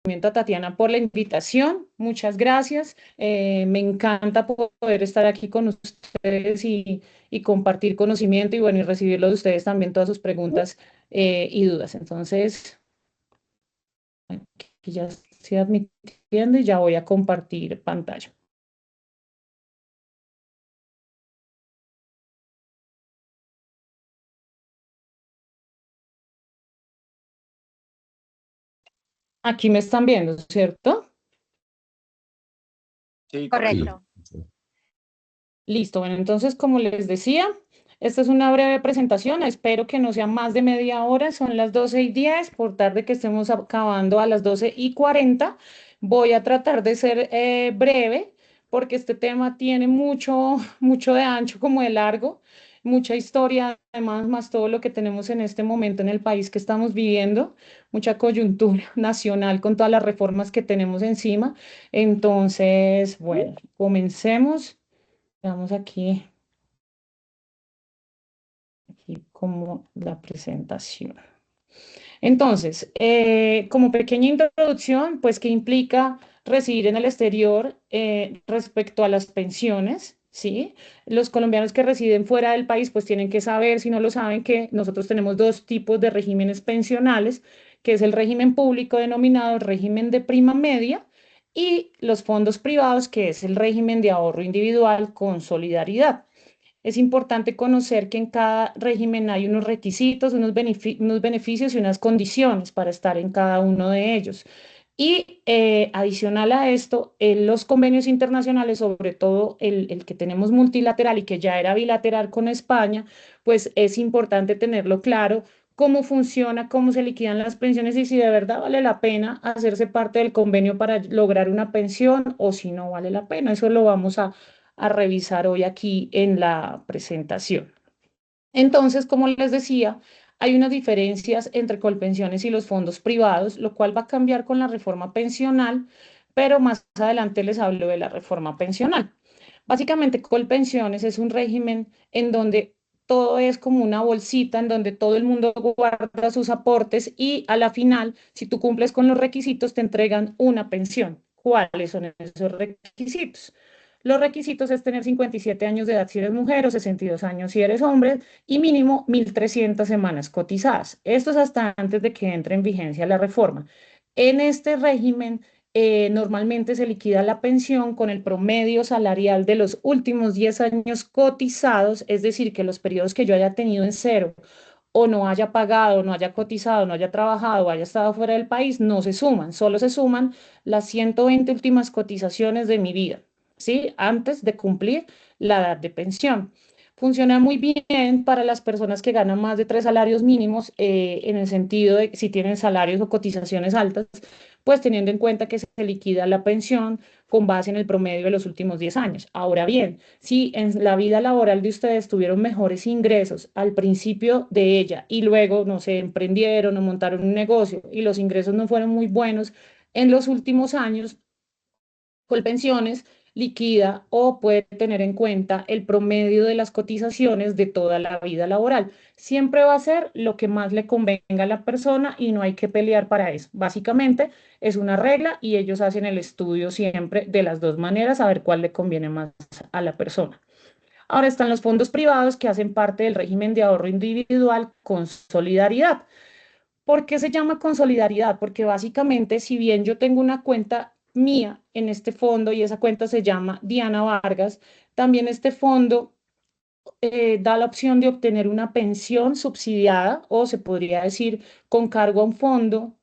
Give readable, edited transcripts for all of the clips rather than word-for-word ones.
a Tatiana por la invitación. Muchas gracias. Me encanta poder estar aquí con ustedes y compartir conocimiento y bueno, y recibirlo de ustedes también todas sus preguntas y dudas. Entonces, aquí ya estoy admitiendo y ya voy a compartir pantalla. Aquí me están viendo, ¿cierto? Sí, correcto. Sí. Correcto. Listo, bueno, entonces como les decía, esta es una breve presentación, espero que no sea más de media hora, son las 12:10, por tarde que estemos acabando a las 12:40. Voy a tratar de ser breve porque este tema tiene mucho, mucho de ancho como de largo, mucha historia, además más todo lo que tenemos en este momento en el país que estamos viviendo, mucha coyuntura nacional con todas las reformas que tenemos encima. Entonces, bueno, comencemos. Veamos aquí como la presentación. Entonces, como pequeña introducción, pues, ¿qué implica residir en el exterior respecto a las pensiones? ¿Sí? Los colombianos que residen fuera del país, pues tienen que saber, si no lo saben, que nosotros tenemos dos tipos de regímenes pensionales, que es el régimen público denominado régimen de prima media y los fondos privados, que es el régimen de ahorro individual con solidaridad. Es importante conocer que en cada régimen hay unos requisitos, unos beneficios y unas condiciones para estar en cada uno de ellos. Y adicional a esto, los convenios internacionales, sobre todo el que tenemos multilateral y que ya era bilateral con España, pues es importante tenerlo claro cómo funciona, cómo se liquidan las pensiones y si de verdad vale la pena hacerse parte del convenio para lograr una pensión o si no vale la pena. Eso lo vamos a revisar hoy aquí en la presentación. Entonces, como les decía, hay unas diferencias entre Colpensiones y los fondos privados, lo cual va a cambiar con la reforma pensional, pero más adelante les hablo de la reforma pensional. Básicamente, Colpensiones es un régimen en donde todo es como una bolsita en donde todo el mundo guarda sus aportes y a la final, si tú cumples con los requisitos, te entregan una pensión. ¿Cuáles son esos requisitos? Los requisitos es tener 57 años de edad si eres mujer o 62 años si eres hombre y mínimo 1.300 semanas cotizadas. Esto es hasta antes de que entre en vigencia la reforma. En este régimen, normalmente se liquida la pensión con el promedio salarial de los últimos 10 años cotizados, es decir, que los periodos que yo haya tenido en cero o no haya pagado, no haya cotizado, no haya trabajado o haya estado fuera del país, no se suman, solo se suman las 120 últimas cotizaciones de mi vida, ¿sí? Antes de cumplir la edad de pensión. Funciona muy bien para las personas que ganan más de 3 salarios mínimos, en el sentido de si tienen salarios o cotizaciones altas, pues teniendo en cuenta que se liquida la pensión con base en el promedio de los últimos 10 años. Ahora bien, si en la vida laboral de ustedes tuvieron mejores ingresos al principio de ella y luego, no sé, emprendieron o montaron un negocio y los ingresos no fueron muy buenos en los últimos años, Colpensiones liquida o puede tener en cuenta el promedio de las cotizaciones de toda la vida laboral. Siempre va a ser lo que más le convenga a la persona y no hay que pelear para eso. Básicamente es una regla y ellos hacen el estudio siempre de las dos maneras a ver cuál le conviene más a la persona. Ahora están los fondos privados que hacen parte del régimen de ahorro individual con solidaridad. ¿Por qué se llama consolidaridad? Porque básicamente, si bien yo tengo una cuenta mía en este fondo y esa cuenta se llama Diana Vargas, también este fondo da la opción de obtener una pensión subsidiada o se podría decir con cargo a un fondo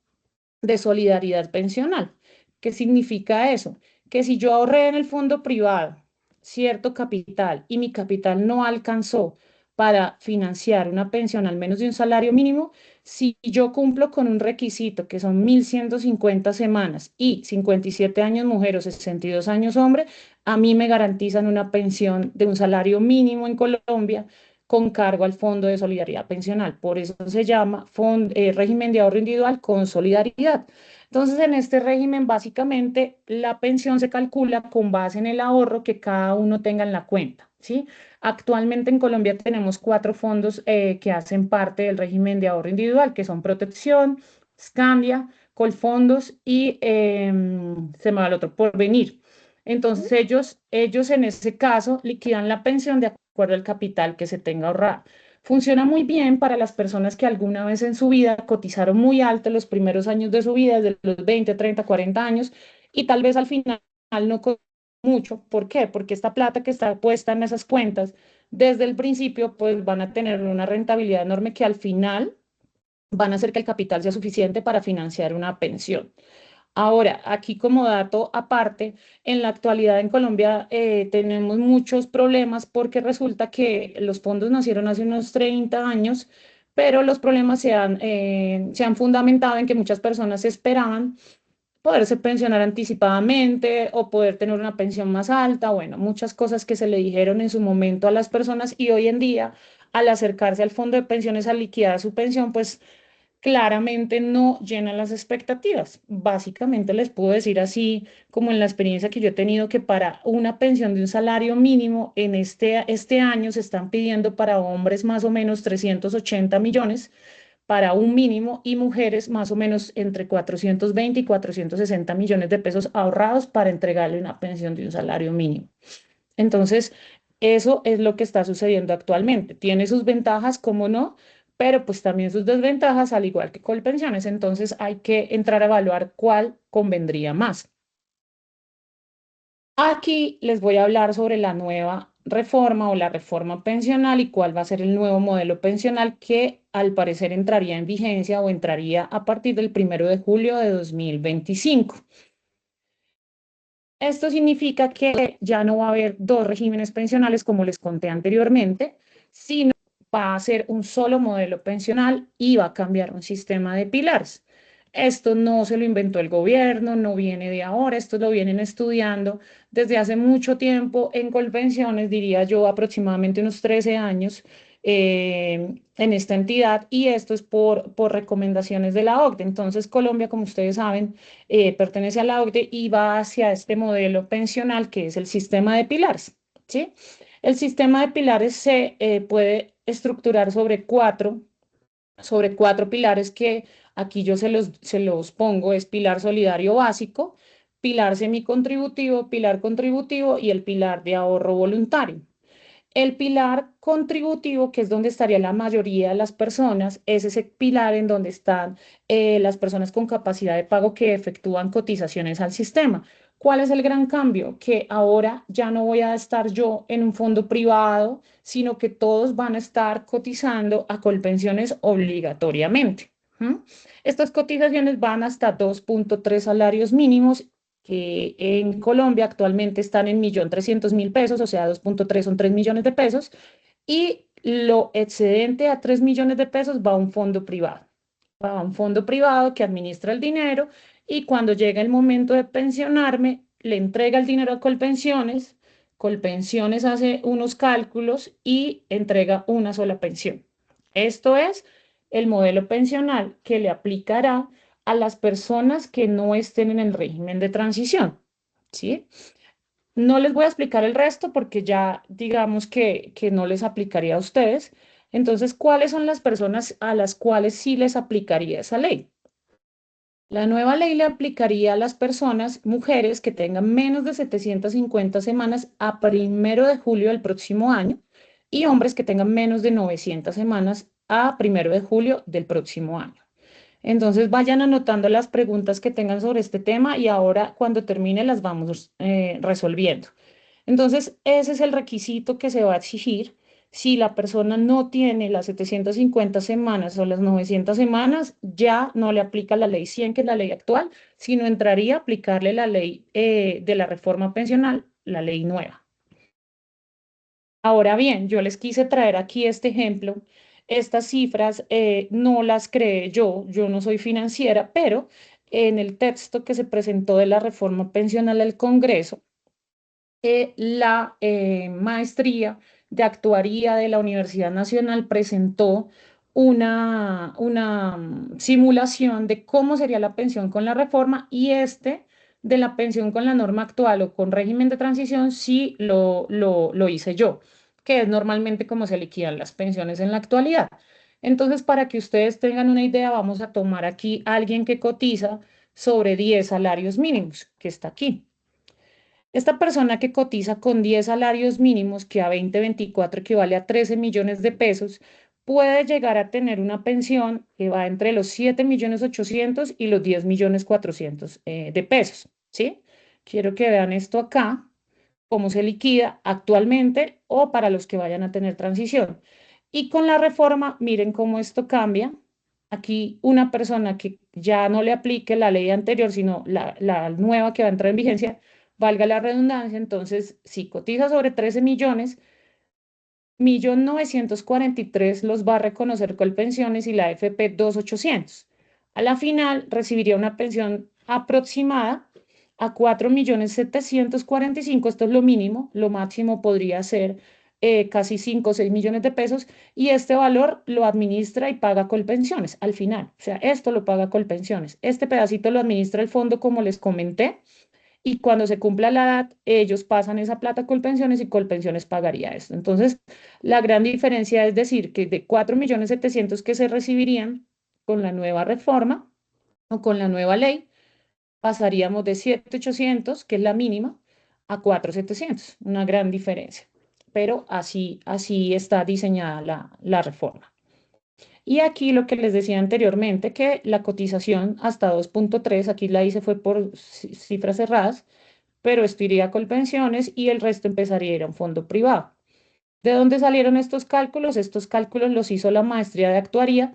de solidaridad pensional. ¿Qué significa eso? Que si yo ahorré en el fondo privado cierto capital y mi capital no alcanzó para financiar una pensión al menos de un salario mínimo, si yo cumplo con un requisito que son 1.150 semanas y 57 años mujer o 62 años hombre, a mí me garantizan una pensión de un salario mínimo en Colombia con cargo al Fondo de Solidaridad Pensional. Por eso se llama régimen de ahorro individual con solidaridad. Entonces, en este régimen, básicamente, la pensión se calcula con base en el ahorro que cada uno tenga en la cuenta, ¿sí? Actualmente en Colombia tenemos 4 fondos que hacen parte del régimen de ahorro individual, que son Protección, Scandia, Colfondos y se me va el otro, Porvenir. Entonces ellos en ese caso liquidan la pensión de acuerdo al capital que se tenga ahorrado. Funciona muy bien para las personas que alguna vez en su vida cotizaron muy alto los primeros años de su vida, desde los 20, 30, 40 años, y tal vez al final no mucho. ¿Por qué? Porque esta plata que está puesta en esas cuentas desde el principio, pues van a tener una rentabilidad enorme que al final van a hacer que el capital sea suficiente para financiar una pensión. Ahora, aquí como dato aparte, en la actualidad en Colombia tenemos muchos problemas porque resulta que los fondos nacieron hace unos 30 años, pero los problemas se han fundamentado en que muchas personas esperaban poderse pensionar anticipadamente o poder tener una pensión más alta, bueno, muchas cosas que se le dijeron en su momento a las personas y hoy en día, al acercarse al fondo de pensiones a liquidar su pensión, pues claramente no llenan las expectativas. Básicamente les puedo decir así, como en la experiencia que yo he tenido, que para una pensión de un salario mínimo en este año se están pidiendo para hombres más o menos 380 millones para un mínimo y mujeres más o menos entre 420 y 460 millones de pesos ahorrados para entregarle una pensión de un salario mínimo. Entonces, eso es lo que está sucediendo actualmente. Tiene sus ventajas, como no, pero pues también sus desventajas, al igual que Colpensiones. Entonces, hay que entrar a evaluar cuál convendría más. Aquí les voy a hablar sobre la nueva reforma o la reforma pensional y cuál va a ser el nuevo modelo pensional que al parecer entraría en vigencia o entraría a partir del 1 de julio de 2025. Esto significa que ya no va a haber dos regímenes pensionales como les conté anteriormente, sino va a ser un solo modelo pensional y va a cambiar un sistema de pilares. Esto no se lo inventó el gobierno, no viene de ahora, esto lo vienen estudiando desde hace mucho tiempo en Colpensiones, diría yo aproximadamente unos 13 años en esta entidad y esto es por recomendaciones de la OCDE. Entonces Colombia, como ustedes saben, pertenece a la OCDE y va hacia este modelo pensional que es el sistema de pilares, ¿sí? El sistema de pilares se puede estructurar sobre cuatro pilares que aquí yo se los pongo, es pilar solidario básico, pilar semicontributivo, pilar contributivo y el pilar de ahorro voluntario. El pilar contributivo, que es donde estaría la mayoría de las personas, es ese pilar en donde están las personas con capacidad de pago que efectúan cotizaciones al sistema. ¿Cuál es el gran cambio? Que ahora ya no voy a estar yo en un fondo privado, sino que todos van a estar cotizando a Colpensiones obligatoriamente. ¿Mm? Estas cotizaciones van hasta 2.3 salarios mínimos que en Colombia actualmente están en 1.300.000 pesos, o sea, 2.3 son 3 millones de pesos, y lo excedente a 3 millones de pesos va a un fondo privado. Va a un fondo privado que administra el dinero y cuando llega el momento de pensionarme, le entrega el dinero a Colpensiones, Colpensiones hace unos cálculos y entrega una sola pensión. Esto es el modelo pensional que le aplicará a las personas que no estén en el régimen de transición, ¿sí? No les voy a explicar el resto porque ya digamos que no les aplicaría a ustedes. Entonces, ¿cuáles son las personas a las cuales sí les aplicaría esa ley? La nueva ley le aplicaría a las personas, mujeres, que tengan menos de 750 semanas a 1 de julio del próximo año y hombres que tengan menos de 900 semanas a 1 de julio del próximo año. Entonces vayan anotando las preguntas que tengan sobre este tema y ahora cuando termine las vamos resolviendo. Entonces ese es el requisito que se va a exigir. Si la persona no tiene las 750 semanas o las 900 semanas, ya no le aplica la ley 100, que es la ley actual, sino entraría a aplicarle la ley de la reforma pensional, la ley nueva. Ahora bien, yo les quise traer aquí este ejemplo. Estas cifras no las creé yo no soy financiera, pero en el texto que se presentó de la reforma pensional al Congreso, la maestría de actuaría de la Universidad Nacional presentó una simulación de cómo sería la pensión con la reforma y de la pensión con la norma actual o con régimen de transición, sí lo hice yo, que es normalmente como se liquidan las pensiones en la actualidad. Entonces, para que ustedes tengan una idea, vamos a tomar aquí a alguien que cotiza sobre 10 salarios mínimos, que está aquí. Esta persona que cotiza con 10 salarios mínimos, que a 2024 equivale a 13 millones de pesos, puede llegar a tener una pensión que va entre los 7.800.000 y los 10.400.000 de pesos, ¿sí? Quiero que vean esto acá, cómo se liquida actualmente o para los que vayan a tener transición. Y con la reforma, miren cómo esto cambia. Aquí una persona que ya no le aplique la ley anterior, sino la nueva que va a entrar en vigencia, valga la redundancia, entonces si cotiza sobre 13 millones, 1.943.000 los va a reconocer Colpensiones y la AFP 2.800.000. A la final recibiría una pensión aproximada a 4.745.000, esto es lo mínimo, lo máximo podría ser casi 5 o 6 millones de pesos, y este valor lo administra y paga Colpensiones al final. O sea, esto lo paga Colpensiones. Este pedacito lo administra el fondo, como les comenté, y cuando se cumpla la edad, ellos pasan esa plata a Colpensiones y Colpensiones pagaría esto. Entonces, la gran diferencia es decir que de 4.700.000 que se recibirían con la nueva reforma o con la nueva ley, pasaríamos de 7.800, que es la mínima, a 4.700, una gran diferencia. Pero así está diseñada la reforma. Y aquí lo que les decía anteriormente, que la cotización hasta 2.3, aquí la hice fue por cifras cerradas, pero esto iría a Colpensiones y el resto empezaría a ir a un fondo privado. ¿De dónde salieron estos cálculos? Estos cálculos los hizo la maestría de actuaría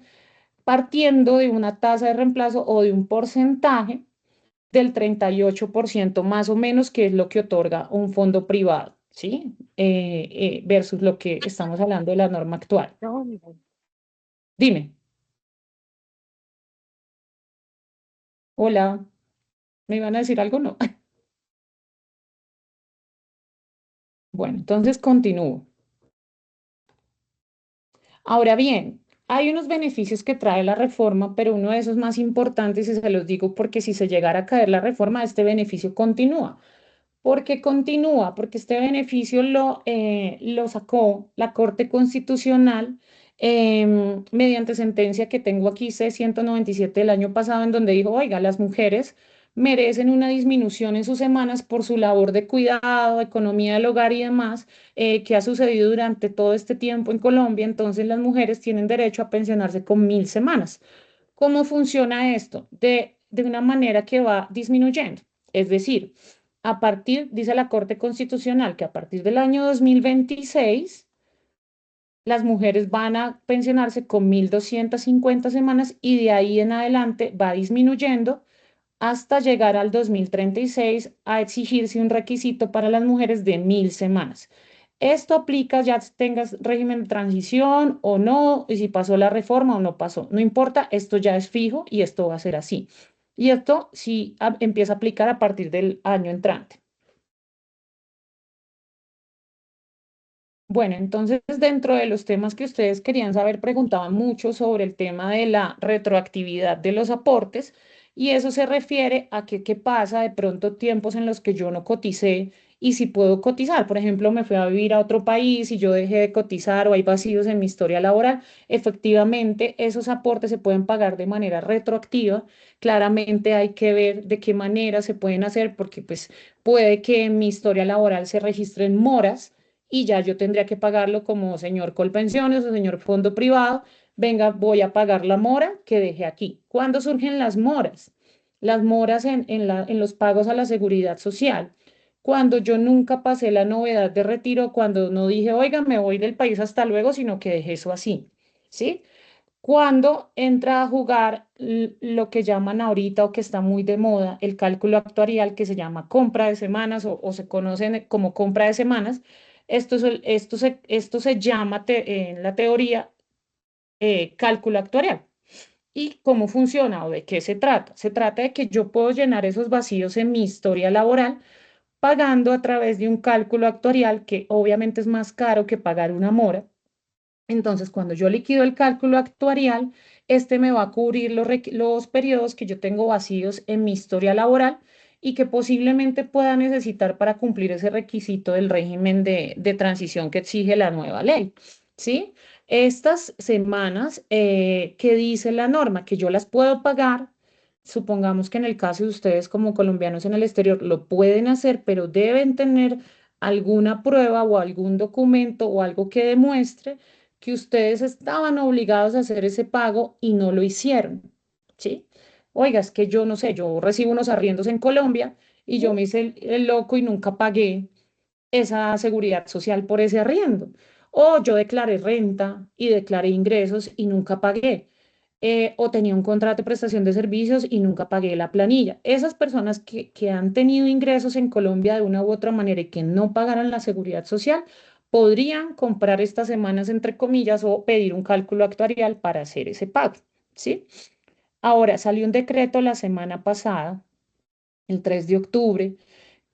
partiendo de una tasa de reemplazo o de un porcentaje del 38% más o menos, que es lo que otorga un fondo privado, ¿sí? Versus lo que estamos hablando de la norma actual. Dime, hola, ¿me iban a decir algo? No. Bueno, entonces continúo. Ahora bien, hay unos beneficios que trae la reforma, pero uno de esos más importantes, y se los digo porque si se llegara a caer la reforma, este beneficio continúa. ¿Por qué continúa? Porque este beneficio lo sacó la Corte Constitucional mediante sentencia que tengo aquí, C-197 del año pasado, en donde dijo, oiga, las mujeres merecen una disminución en sus semanas por su labor de cuidado, economía del hogar y demás, que ha sucedido durante todo este tiempo en Colombia. Entonces las mujeres tienen derecho a pensionarse con 1.000 semanas. ¿Cómo funciona esto? De una manera que va disminuyendo. Es decir, a partir, dice la Corte Constitucional, que a partir del año 2026 las mujeres van a pensionarse con 1.250 semanas y de ahí en adelante va disminuyendo hasta llegar al 2036 a exigirse un requisito para las mujeres de 1.000 semanas. Esto aplica ya tengas régimen de transición o no, y si pasó la reforma o no pasó. No importa, esto ya es fijo y esto va a ser así. Y esto sí empieza a aplicar a partir del año entrante. Bueno, entonces dentro de los temas que ustedes querían saber, preguntaban mucho sobre el tema de la retroactividad de los aportes, y eso se refiere a que qué pasa de pronto tiempos en los que yo no coticé y si puedo cotizar. Por ejemplo, me fui a vivir a otro país y yo dejé de cotizar o hay vacíos en mi historia laboral. Efectivamente, esos aportes se pueden pagar de manera retroactiva. Claramente hay que ver de qué manera se pueden hacer porque pues puede que en mi historia laboral se registren moras y ya yo tendría que pagarlo como señor Colpensiones o señor fondo privado. Venga, voy a pagar la mora que dejé aquí. ¿Cuándo surgen las moras? Las moras en los pagos a la seguridad social. Cuando yo nunca pasé la novedad de retiro, cuando no dije, oiga, me voy del país hasta luego, sino que dejé eso así, ¿sí? Cuando entra a jugar lo que llaman ahorita o que está muy de moda, el cálculo actuarial que se llama compra de semanas o se conoce como compra de semanas. Esto se llama en la teoría cálculo actuarial. ¿Y cómo funciona o de qué se trata? Se trata de que yo puedo llenar esos vacíos en mi historia laboral pagando a través de un cálculo actuarial que obviamente es más caro que pagar una mora. Entonces, cuando yo liquido el cálculo actuarial, este me va a cubrir los periodos que yo tengo vacíos en mi historia laboral y que posiblemente pueda necesitar para cumplir ese requisito del régimen de transición que exige la nueva ley. ¿Sí? Estas semanas, ¿qué dice la norma? Que yo las puedo pagar. Supongamos que en el caso de ustedes como colombianos en el exterior lo pueden hacer, pero deben tener alguna prueba o algún documento o algo que demuestre que ustedes estaban obligados a hacer ese pago y no lo hicieron, ¿sí? Oiga, es que yo no sé, yo recibo unos arriendos en Colombia y yo me hice el loco y nunca pagué esa seguridad social por ese arriendo. O yo declaré renta y declaré ingresos y nunca pagué. O tenía un contrato de prestación de servicios y nunca pagué la planilla. Esas personas que han tenido ingresos en Colombia de una u otra manera y que no pagaran la seguridad social, podrían comprar estas semanas, entre comillas, o pedir un cálculo actuarial para hacer ese pago, ¿sí? Ahora, salió un decreto la semana pasada, el 3 de octubre,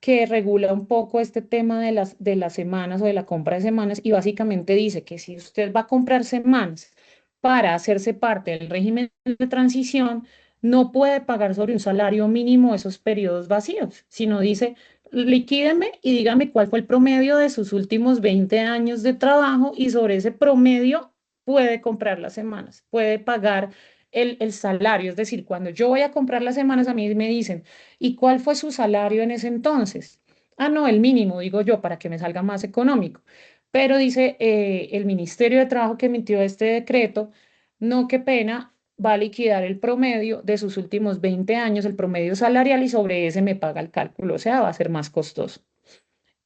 que regula un poco este tema de las semanas o de la compra de semanas y básicamente dice que si usted va a comprar semanas para hacerse parte del régimen de transición, no puede pagar sobre un salario mínimo esos periodos vacíos, sino dice, liquídeme y dígame cuál fue el promedio de sus últimos 20 años de trabajo y sobre ese promedio puede comprar las semanas, puede pagar el salario. Es decir, cuando yo voy a comprar las semanas, a mí me dicen, ¿y cuál fue su salario en ese entonces? Ah, no, el mínimo, digo yo, para que me salga más económico. Pero dice el Ministerio de Trabajo que emitió este decreto, no, qué pena, va a liquidar el promedio de sus últimos 20 años, el promedio salarial, y sobre ese me paga el cálculo, o sea, va a ser más costoso.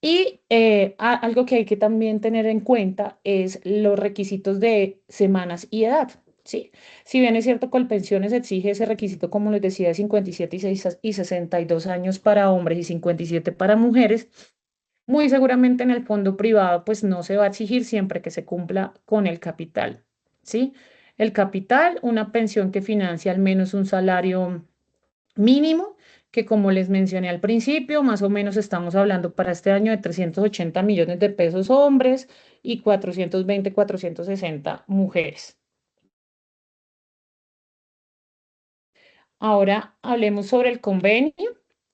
Y algo que hay que también tener en cuenta es los requisitos de semanas y edad, ¿sí? Si bien es cierto, Colpensiones exige ese requisito, como les decía, de 57 y 62 años para hombres y 57 para mujeres, muy seguramente en el fondo privado pues no se va a exigir siempre que se cumpla con el capital, ¿sí? El capital, una pensión que financia al menos un salario mínimo, que como les mencioné al principio, más o menos estamos hablando para este año de 380 millones de pesos hombres y 420, 460 mujeres. Ahora hablemos sobre el convenio.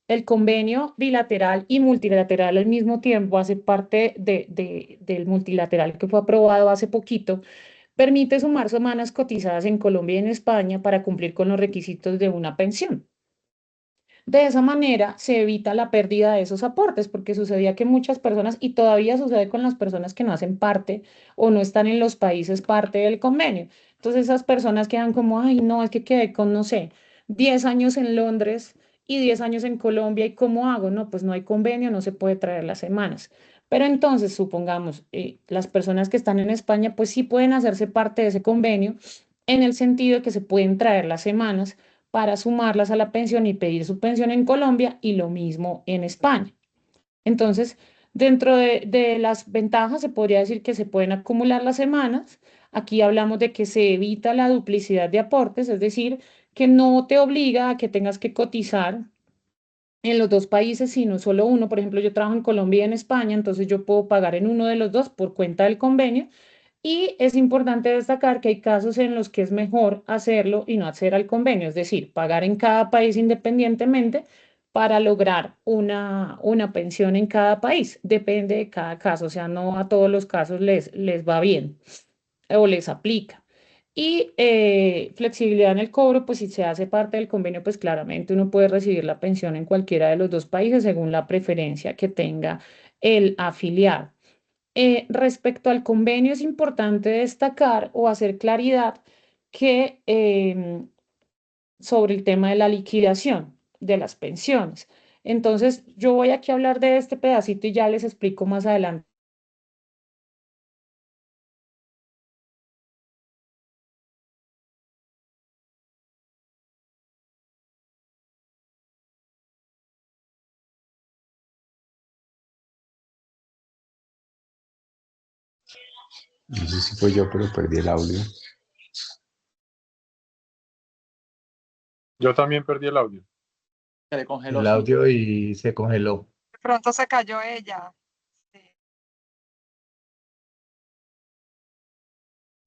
El convenio bilateral y multilateral al mismo tiempo hace parte del multilateral que fue aprobado hace poquito. Permite sumar semanas cotizadas en Colombia y en España para cumplir con los requisitos de una pensión. De esa manera se evita la pérdida de esos aportes, porque sucedía que muchas personas, y todavía sucede con las personas que no hacen parte o no están en los países parte del convenio. Entonces esas personas quedan como, ay, no, es que quedé con, no sé, 10 años en Londres y 10 años en Colombia, ¿y cómo hago? No, pues no hay convenio, no se puede traer las semanas. Pero entonces, supongamos, las personas que están en España, pues sí pueden hacerse parte de ese convenio en el sentido de que se pueden traer las semanas para sumarlas a la pensión y pedir su pensión en Colombia y lo mismo en España. Entonces, dentro de las ventajas se podría decir que se pueden acumular las semanas. Aquí hablamos de que se evita la duplicidad de aportes, es decir, que no te obliga a que tengas que cotizar en los dos países, sino solo uno. Por ejemplo, yo trabajo en Colombia y en España, entonces yo puedo pagar en uno de los dos por cuenta del convenio. Y es importante destacar que hay casos en los que es mejor hacerlo y no hacer al convenio, es decir, pagar en cada país independientemente para lograr una pensión en cada país. Depende de cada caso, o sea, no a todos los casos les va bien o les aplica. Y flexibilidad en el cobro, pues si se hace parte del convenio, pues claramente uno puede recibir la pensión en cualquiera de los dos países según la preferencia que tenga el afiliado. Respecto al convenio, es importante destacar o hacer claridad que sobre el tema de la liquidación de las pensiones. Entonces, yo voy aquí a hablar de este pedacito y ya les explico más adelante. No sé si fue yo, pero perdí el audio. Yo también perdí el audio. Se le congeló, El sí. audio y se congeló. De pronto se cayó ella. Sí.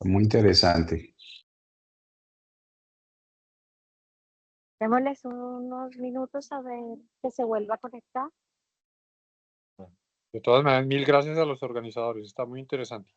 Muy interesante. Démosles unos minutos a ver que se vuelva a conectar. De todas maneras, mil gracias a los organizadores. Está muy interesante.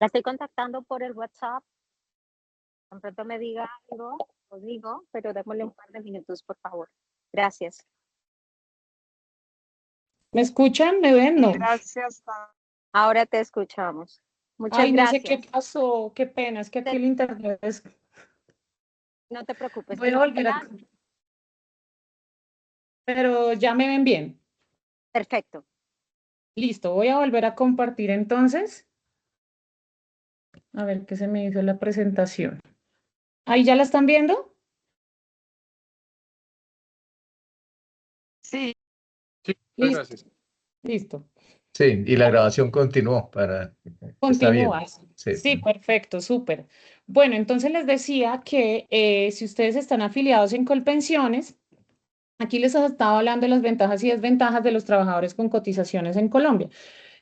La estoy contactando por el WhatsApp. Tan pronto me diga algo, os digo, pero démosle un par de minutos, por favor. Gracias. ¿Me escuchan? ¿Me ven? No. Gracias. Ahora te escuchamos. Muchas Ay, no sé gracias. qué pasó, qué pena, es que aquí el internet es... No te preocupes. Voy a volver a... Pero ya me ven bien. Perfecto. Listo, voy a volver a compartir entonces. A ver qué se me hizo la presentación. ¿Ahí ya la están viendo? Sí, Sí, muchas Listo, gracias. listo. Sí, y la grabación continuó para... Está bien. Continúas. Sí. Sí, perfecto, súper. Bueno, entonces les decía que si ustedes están afiliados en Colpensiones, aquí les estaba hablando de las ventajas y desventajas de los trabajadores con cotizaciones en Colombia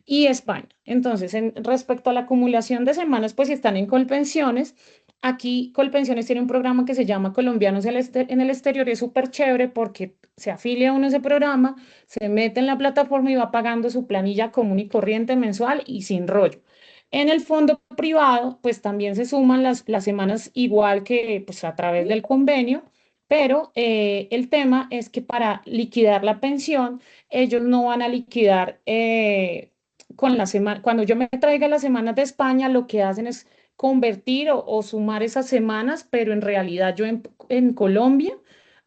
y España. Entonces, respecto a la acumulación de semanas, pues si están en Colpensiones, aquí Colpensiones tiene un programa que se llama Colombianos en el Exterior y es súper chévere porque se afilia uno a ese programa, se mete en la plataforma y va pagando su planilla común y corriente mensual y sin rollo. En el fondo privado, pues también se suman las semanas igual que pues, a través del convenio, pero el tema es que para liquidar la pensión, ellos no van a liquidar con la semana, cuando yo me traiga las semanas de España, lo que hacen es convertir o sumar esas semanas, pero en realidad yo en Colombia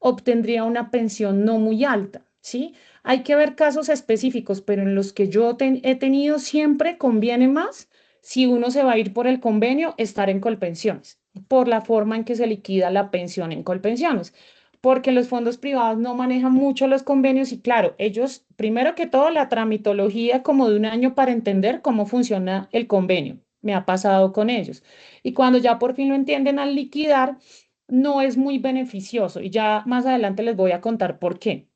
obtendría una pensión no muy alta, ¿sí? Hay que ver casos específicos, pero en los que yo he tenido siempre conviene más si uno se va a ir por el convenio, estar en Colpensiones, por la forma en que se liquida la pensión en Colpensiones porque los fondos privados no manejan mucho los convenios y claro, ellos, primero que todo, la tramitología como de un año para entender cómo funciona el convenio. Me ha pasado con ellos. Y cuando ya por fin lo entienden al liquidar, no es muy beneficioso. Y ya más adelante les voy a contar por qué.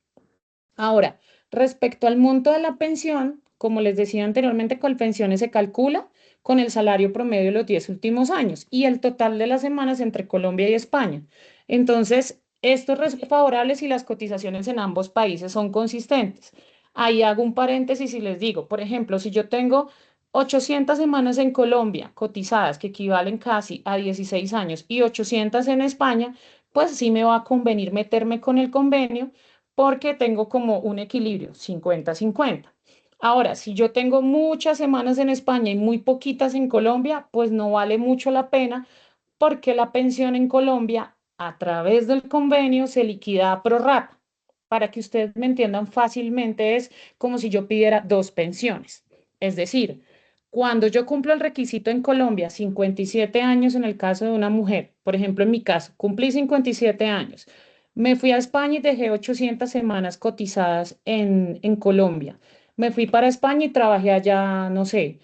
Ahora, respecto al monto de la pensión, como les decía anteriormente, Colpensiones se calcula con el salario promedio de los 10 últimos años y el total de las semanas entre Colombia y España. Entonces, esto es favorable si las cotizaciones en ambos países son consistentes. Ahí hago un paréntesis y les digo, por ejemplo, si yo tengo 800 semanas en Colombia cotizadas, que equivalen casi a 16 años, y 800 en España, pues sí me va a convenir meterme con el convenio porque tengo como un equilibrio 50-50. Ahora, si yo tengo muchas semanas en España y muy poquitas en Colombia, pues no vale mucho la pena porque la pensión en Colombia a través del convenio se liquida a prorrata. Para que ustedes me entiendan fácilmente, es como si yo pidiera dos pensiones. Es decir, cuando yo cumplo el requisito en Colombia, 57 años en el caso de una mujer, por ejemplo, en mi caso, cumplí 57 años, me fui a España y dejé 800 semanas cotizadas en Colombia. Me fui para España y trabajé allá, no sé,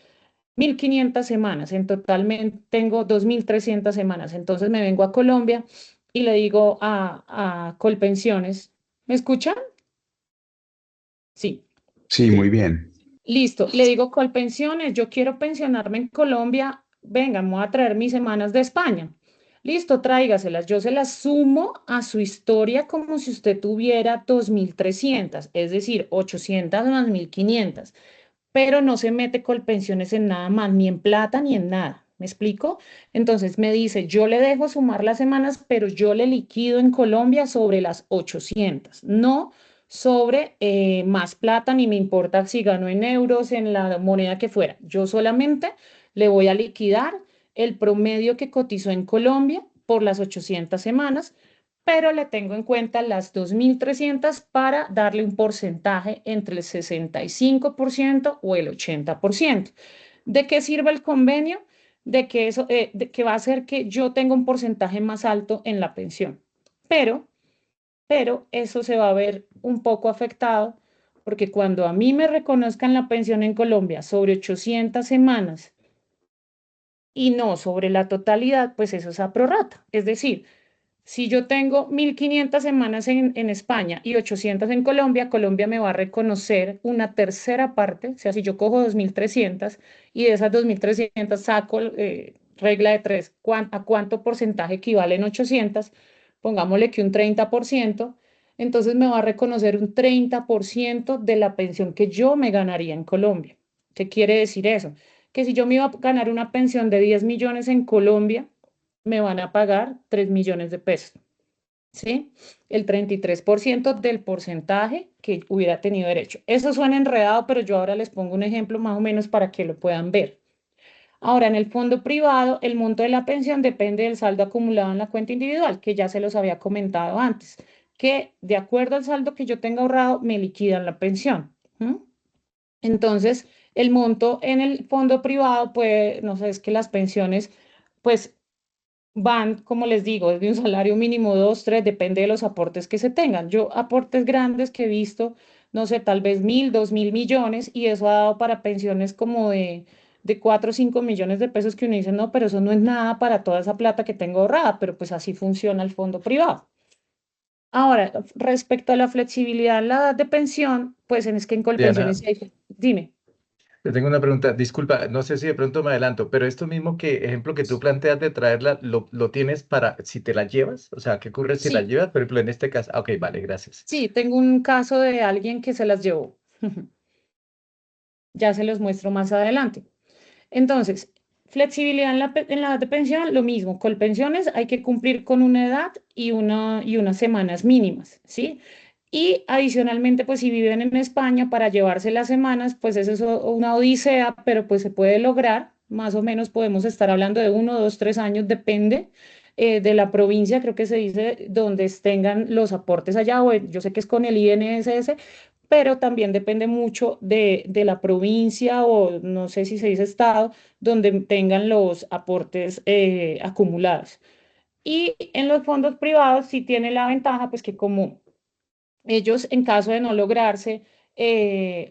1500 semanas. En total tengo 2300 semanas. Entonces me vengo a Colombia y le digo a Colpensiones, ¿me escuchan? Sí. Sí, muy bien. Listo, le digo Colpensiones, yo quiero pensionarme en Colombia, venga, me voy a traer mis semanas de España. Listo, tráigaselas, yo se las sumo a su historia como si usted tuviera 2300, es decir, 800 más 1500, pero no se mete Colpensiones en nada más, ni en plata ni en nada. ¿Me explico? Entonces me dice, yo le dejo sumar las semanas, pero yo le liquido en Colombia sobre las 800, no sobre más plata, ni me importa si gano en euros, en la moneda que fuera. Yo solamente le voy a liquidar el promedio que cotizó en Colombia por las 800 semanas, pero le tengo en cuenta las 2300 para darle un porcentaje entre el 65% o el 80%. ¿De qué sirve el convenio? De que eso de que va a hacer que yo tenga un porcentaje más alto en la pensión. Pero pero eso se va a ver un poco afectado porque cuando a mí me reconozcan la pensión en Colombia sobre 800 semanas y no sobre la totalidad, pues eso es a prorrata. Es decir, si yo tengo 1500 semanas en España y 800 en Colombia, Colombia me va a reconocer una tercera parte, o sea, si yo cojo 2300 y de esas 2300 saco regla de tres, ¿a cuánto porcentaje equivalen 800? Pongámosle que un 30%, entonces me va a reconocer un 30% de la pensión que yo me ganaría en Colombia. ¿Qué quiere decir eso? que si yo me iba a ganar una pensión de 10 millones en Colombia, me van a pagar 3 millones de pesos, ¿sí? El 33% del porcentaje que hubiera tenido derecho. Eso suena enredado, pero yo ahora les pongo un ejemplo más o menos para que lo puedan ver. Ahora, en el fondo privado, el monto de la pensión depende del saldo acumulado en la cuenta individual, que ya se los había comentado antes, que de acuerdo al saldo que yo tenga ahorrado, me liquidan la pensión. ¿Mm? Entonces, el monto en el fondo privado, pues, no sé, es que las pensiones, pues, van, como les digo, desde un salario mínimo, dos, tres, depende de los aportes que se tengan. Yo aportes grandes que he visto, no sé, tal vez 1.000, 2.000 millones, y eso ha dado para pensiones como de 4 o 5 millones de pesos que uno dice, no, pero eso no es nada para toda esa plata que tengo ahorrada, pero pues así funciona el fondo privado. Ahora, respecto a la flexibilidad en la edad de pensión, pues es que en Colpensiones Diana, sí hay, dime. te tengo una pregunta. Disculpa, no sé si de pronto me adelanto, pero esto mismo ejemplo que tú planteas de traerla, ¿lo tienes para si te la llevas? O sea, ¿qué ocurre si la Sí, llevas? Por ejemplo, en este caso. Ah, ok, vale, gracias. sí, tengo un caso de alguien que se las llevó. Ya se los muestro más adelante. Entonces, flexibilidad en la edad de pensión, lo mismo. Colpensiones hay que cumplir con una edad y unas semanas mínimas, ¿sí? Y adicionalmente, pues si viven en España, para llevarse las semanas, pues eso es una odisea, pero pues se puede lograr. Más o menos podemos estar hablando de 1, 2, 3 años, depende de la provincia, creo que se dice, donde tengan los aportes allá, o yo sé que es con el INSS, pero también depende mucho de la provincia o no sé si se dice estado, donde tengan los aportes acumulados. Y en los fondos privados sí tiene la ventaja, pues que como ellos, en caso de no lograrse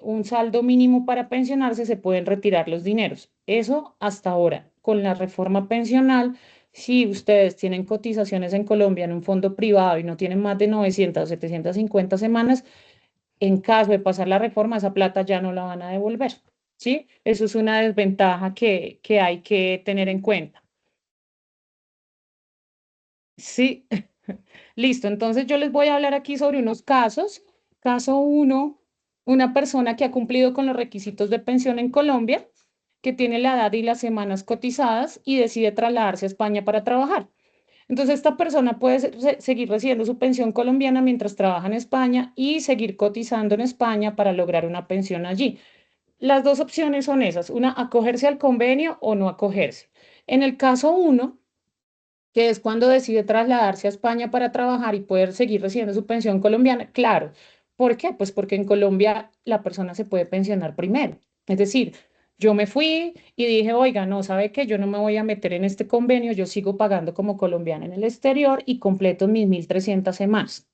un saldo mínimo para pensionarse, se pueden retirar los dineros. Eso hasta ahora. Con la reforma pensional, si ustedes tienen cotizaciones en Colombia en un fondo privado y no tienen más de 900 o 750 semanas, en caso de pasar la reforma, esa plata ya no la van a devolver. ¿Sí? Eso es una desventaja que hay que tener en cuenta. Sí, listo. Entonces yo les voy a hablar aquí sobre unos casos. Caso uno, una persona que ha cumplido con los requisitos de pensión en Colombia, que tiene la edad y las semanas cotizadas y decide trasladarse a España para trabajar. Entonces esta persona puede seguir recibiendo su pensión colombiana mientras trabaja en España y seguir cotizando en España para lograr una pensión allí. Las dos opciones son esas, una, acogerse al convenio o no acogerse. En el caso uno, que es cuando decide trasladarse a España para trabajar y poder seguir recibiendo su pensión colombiana. Claro, ¿por qué? Pues porque en Colombia la persona se puede pensionar primero. Es decir, yo me fui y dije, oiga, no, ¿sabe qué? Yo no me voy a meter en este convenio, yo sigo pagando como colombiana en el exterior y completo mis 1.300 semanas.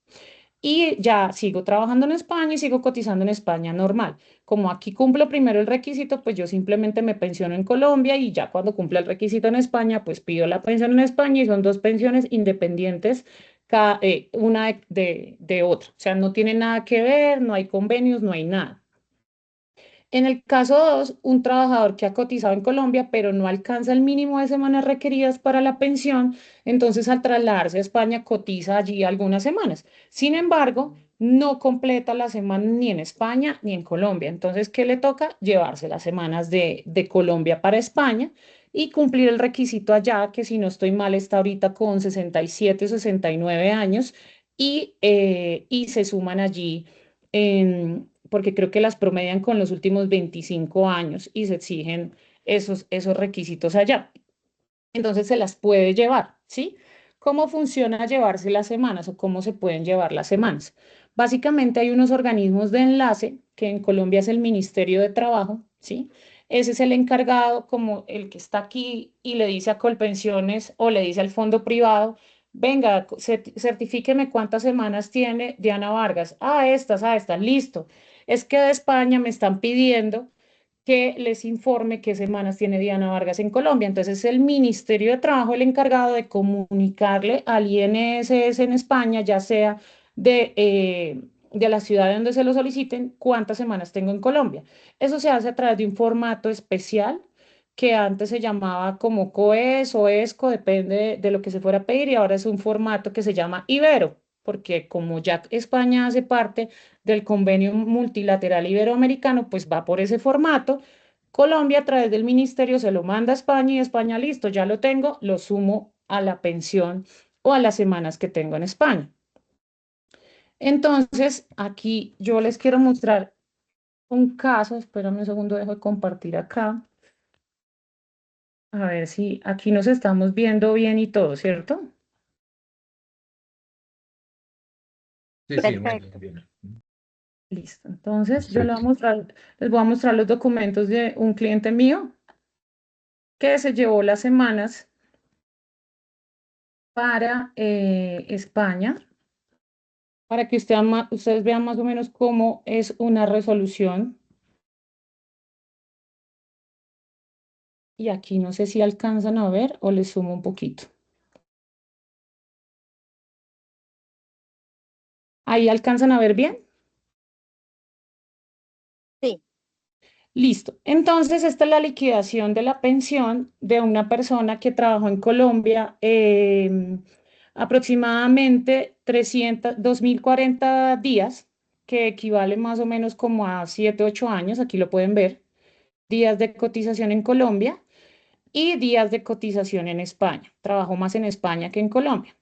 Y ya sigo trabajando en España y sigo cotizando en España normal. Como aquí cumplo primero el requisito, pues yo simplemente me pensiono en Colombia y ya cuando cumpla el requisito en España, pues pido la pensión en España y son dos pensiones independientes, una de otra. O sea, no tiene nada que ver, no hay convenios, no hay nada. En el caso 2, un trabajador que ha cotizado en Colombia, pero no alcanza el mínimo de semanas requeridas para la pensión, entonces al trasladarse a España cotiza allí algunas semanas. Sin embargo, no completa la semana ni en España ni en Colombia. Entonces, ¿qué le toca? Llevarse las semanas de Colombia para España y cumplir el requisito allá, que si no estoy mal está ahorita con 67 o 69 años y se suman allí porque creo que las promedian con los últimos 25 años y se exigen esos requisitos allá. Entonces se las puede llevar, ¿sí? ¿Cómo funciona llevarse las semanas o cómo se pueden llevar las semanas? Básicamente hay unos organismos de enlace que en Colombia es el Ministerio de Trabajo, ¿sí? Ese es el encargado, como el que está aquí y le dice a Colpensiones o le dice al fondo privado, venga, certifíqueme cuántas semanas tiene Diana Vargas. A estas, listo. Es que de España me están pidiendo que les informe qué semanas tiene Diana Vargas en Colombia. Entonces, el Ministerio de Trabajo el encargado de comunicarle al INSS en España, ya sea de la ciudad donde se lo soliciten, cuántas semanas tengo en Colombia. Eso se hace a través de un formato especial que antes se llamaba como COES o ESCO, depende de lo que se fuera a pedir, y ahora es un formato que se llama Ibero, porque como ya España hace parte del convenio multilateral iberoamericano, pues va por ese formato Colombia a través del ministerio se lo manda a España y España, listo, ya lo tengo, lo sumo a la pensión o a las semanas que tengo en España. Entonces, aquí yo les quiero mostrar un caso, espérame un segundo, dejo de compartir acá. A ver si aquí nos estamos viendo bien y todo, ¿cierto? Sí, sí, muy Perfecto. bien. Listo. Entonces, yo Perfecto. les voy a mostrar los documentos de un cliente mío que se llevó las semanas para España, para que ustedes vean más o menos cómo es una resolución. Y aquí no sé si alcanzan a ver o les sumo un poquito. ¿Ahí alcanzan a ver bien? Sí, Listo. Entonces, esta es la liquidación de la pensión de una persona que trabajó en Colombia aproximadamente 2040 días, que equivale más o menos como a 7, 8 años, aquí lo pueden ver, días de cotización en Colombia y días de cotización en España. Trabajó más en España que en Colombia.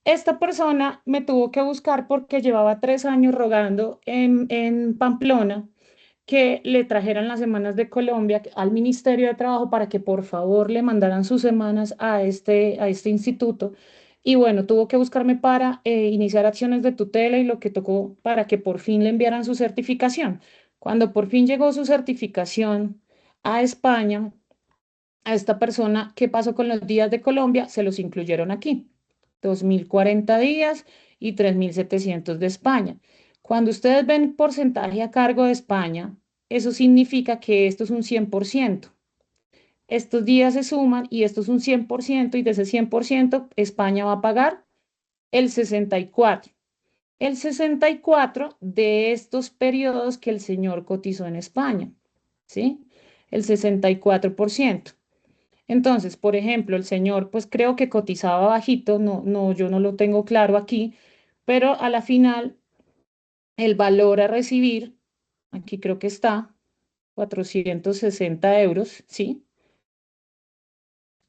Esta persona me tuvo que buscar porque llevaba 3 años rogando en Pamplona que le trajeran las semanas de Colombia al Ministerio de Trabajo para que por favor le mandaran sus semanas a este instituto. Y bueno, tuvo que buscarme para iniciar acciones de tutela y lo que tocó para que por fin le enviaran su certificación. Cuando por fin llegó su certificación a España, a esta persona, ¿qué pasó con los días de Colombia? Se los incluyeron aquí. 2040 días y 3700 de España. Cuando ustedes ven porcentaje a cargo de España, eso significa que esto es un 100%. Estos días se suman y esto es un 100% y de ese 100% España va a pagar el 64. El 64 de estos periodos que el señor cotizó en España, ¿sí? El 64%. Entonces, por ejemplo, el señor, pues creo que cotizaba bajito, yo no lo tengo claro aquí, pero a la final el valor a recibir, aquí creo que está, 460 euros, ¿sí?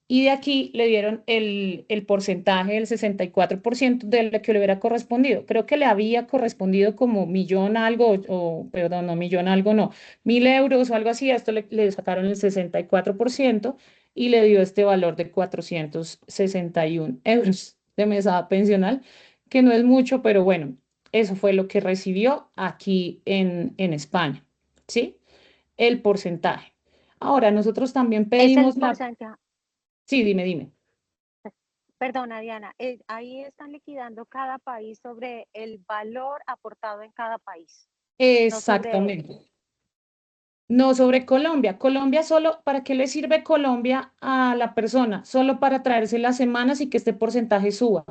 Y de aquí le dieron el porcentaje del 64% de lo que le hubiera correspondido. Creo que le había correspondido como millón algo, perdón, no millón algo, no, 1000 euros o algo así. A esto le sacaron el 64% y le dio este valor de 461 euros de mesada pensional, que no es mucho, pero bueno, eso fue lo que recibió aquí en España, ¿sí? El porcentaje. Ahora, nosotros también es el pedimos la... porcentaje. Sí, dime, dime. Perdona, Diana, ahí están liquidando cada país sobre el valor aportado en cada país, no sobre, Exactamente. No sobre Colombia. Colombia solo, ¿para qué le sirve Colombia a la persona? Solo para traerse las semanas y que este porcentaje suba,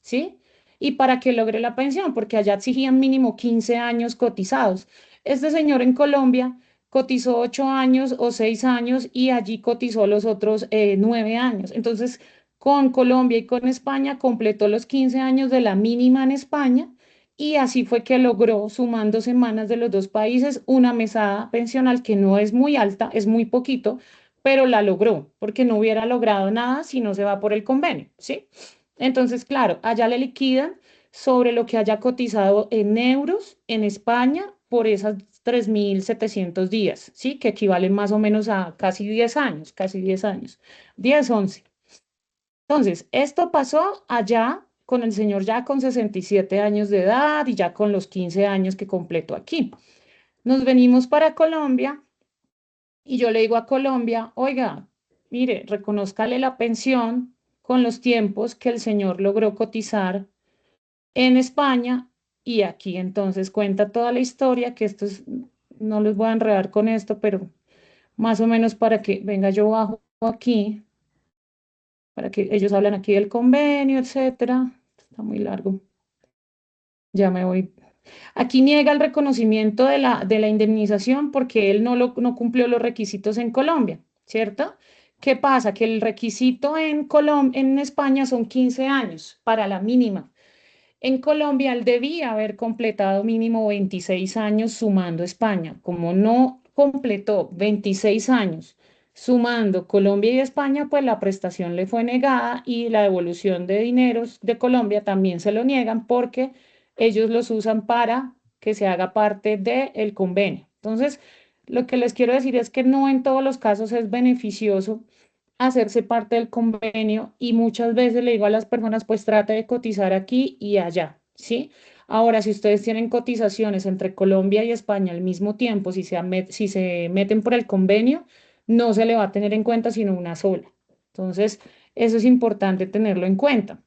¿sí? Y para que logre la pensión, porque allá exigían mínimo 15 años cotizados. Este señor en Colombia cotizó 8 años o 6 años y allí cotizó los otros 9 años. Entonces, con Colombia y con España completó los 15 años de la mínima en España y así fue que logró, sumando semanas de los dos países, una mesada pensional que no es muy alta, es muy poquito, pero la logró, porque no hubiera logrado nada si no se va por el convenio, ¿sí? Entonces, claro, allá le liquidan sobre lo que haya cotizado en euros en España por esas 3700 días, ¿sí? Que equivalen más o menos a casi 10 años, casi 10 años, 10, 11. Entonces, esto pasó allá con el señor ya con 67 años de edad y ya con los 15 años que completó aquí. Nos venimos para Colombia y yo le digo a Colombia, oiga, mire, reconózcale la pensión con los tiempos que el señor logró cotizar en España y aquí entonces cuenta toda la historia, que esto es, no les voy a enredar con esto, pero más o menos para que, venga, yo bajo aquí para que ellos hablan aquí del convenio, etcétera. Está muy largo. Ya me voy. Aquí niega el reconocimiento de la indemnización porque él no cumplió los requisitos en Colombia, ¿cierto? ¿Qué pasa? Que el requisito en España son 15 años para la mínima. En Colombia él debía haber completado mínimo 26 años sumando España. Como no completó 26 años sumando Colombia y España, pues la prestación le fue negada y la devolución de dineros de Colombia también se lo niegan porque ellos los usan para que se haga parte del convenio. Entonces, lo que les quiero decir es que no en todos los casos es beneficioso hacerse parte del convenio y muchas veces le digo a las personas, pues trate de cotizar aquí y allá, ¿sí? Ahora, si ustedes tienen cotizaciones entre Colombia y España al mismo tiempo, si se meten por el convenio, no se le va a tener en cuenta sino una sola. Entonces, eso es importante tenerlo en cuenta.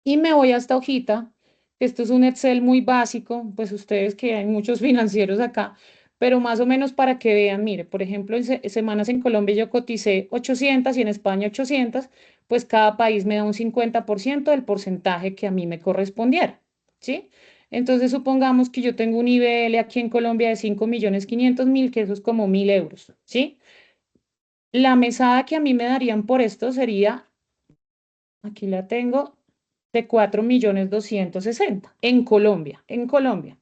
Y me voy a esta hojita. Esto es un Excel muy básico, pues ustedes que hay muchos financieros acá, pero más o menos para que vean, mire, por ejemplo, en semanas en Colombia yo coticé 800 y en España 800, pues cada país me da un 50% del porcentaje que a mí me correspondiera, ¿sí? Entonces supongamos que yo tengo un IBL aquí en Colombia de 5.500.000, que eso es como 1.000 euros, ¿sí? La mesada que a mí me darían por esto sería, aquí la tengo, de 4.260.000 en Colombia.